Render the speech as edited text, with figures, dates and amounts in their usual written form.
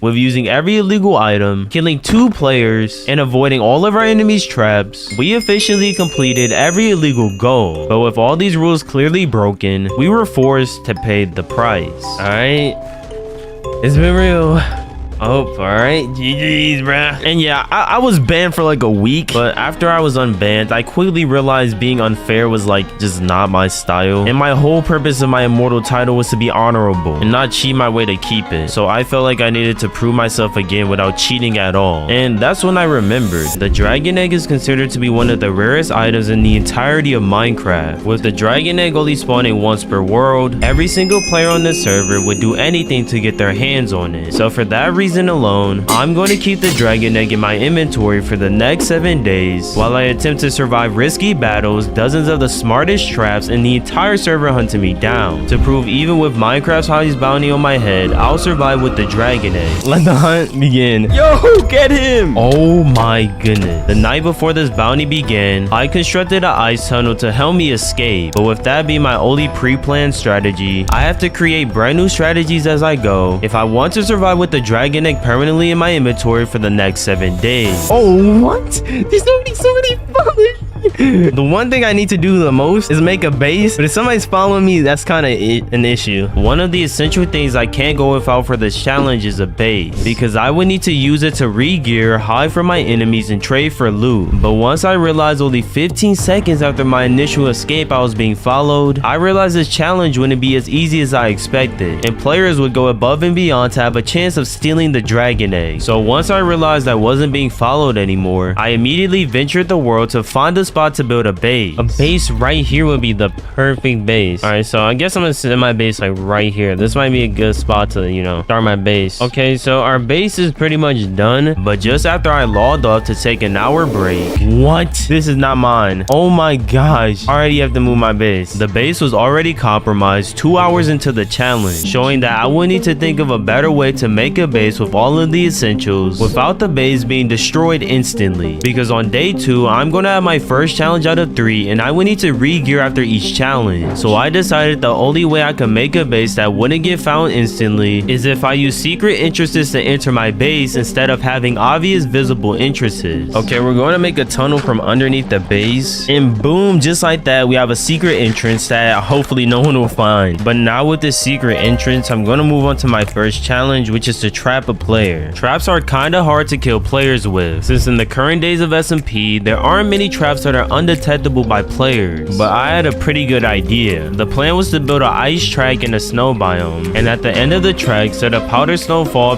with using every illegal item, killing 2 players, and avoiding all of our enemies' traps, we efficiently completed every illegal goal. But with all these rules clearly broken, we were forced to pay the price. Alright, it's been real. Oh, alright. GG's, bruh. And yeah, I was banned for like a week, but after I was unbanned, I quickly realized being unfair was like just not my style. And my whole purpose of my immortal title was to be honorable and not cheat my way to keep it. So I felt like I needed to prove myself again without cheating at all. And that's when I remembered the dragon egg is considered to be one of the rarest items in the entirety of Minecraft. With the dragon egg only spawning once per world, every single player on this server would do anything to get their hands on it. So for that reason alone, I'm going to keep the dragon egg in my inventory for the next 7 days while I attempt to survive risky battles, dozens of the smartest traps, and the entire server hunting me down to prove even with Minecraft's highest bounty on my head, I'll survive with the dragon egg. Let the hunt begin. Yo, get him! Oh my goodness. The night before this bounty began, I constructed an ice tunnel to help me escape, but with that being my only pre-planned strategy, I have to create brand new strategies as I go if I want to survive with the dragon egg permanently in my inventory for the next 7 days. Oh, what? There's so many followers. The one thing I need to do the most is make a base, but if somebody's following me, that's kind of an issue. One of the essential things I can't go without for this challenge is a base, because I would need to use it to re-gear, hide from my enemies, and trade for loot. But once I realized only 15 seconds after my initial escape I was being followed, I realized this challenge wouldn't be as easy as I expected, and players would go above and beyond to have a chance of stealing the dragon egg. So once I realized I wasn't being followed anymore, I immediately ventured the world to find a spot to build a base. A base right here would be the perfect base. All right, so I guess I'm gonna set my base like right here. This might be a good spot to, you know, start my base. Okay, so our base is pretty much done, but just after I logged off to take an hour break. What? This is not mine. Oh my gosh. I already have to move my base. The base was already compromised 2 hours into the challenge, showing that I would need to think of a better way to make a base with all of the essentials without the base being destroyed instantly. Because on day 2, I'm gonna have my first challenge out of 3, and I would need to re-gear after each challenge. So I decided the only way I could make a base that wouldn't get found instantly is if I use secret entrances to enter my base instead of having obvious visible entrances. Okay, we're going to make a tunnel from underneath the base, and boom, just like that, we have a secret entrance that hopefully no one will find. But now with this secret entrance, I'm going to move on to my first challenge, which is to trap a player. Traps are kind of hard to kill players with, since in the current days of SMP, there aren't many traps that are undetectable by players. But I had a pretty good idea. The plan was to build an ice track in a snow biome, and at the end of the track set a powder snowfall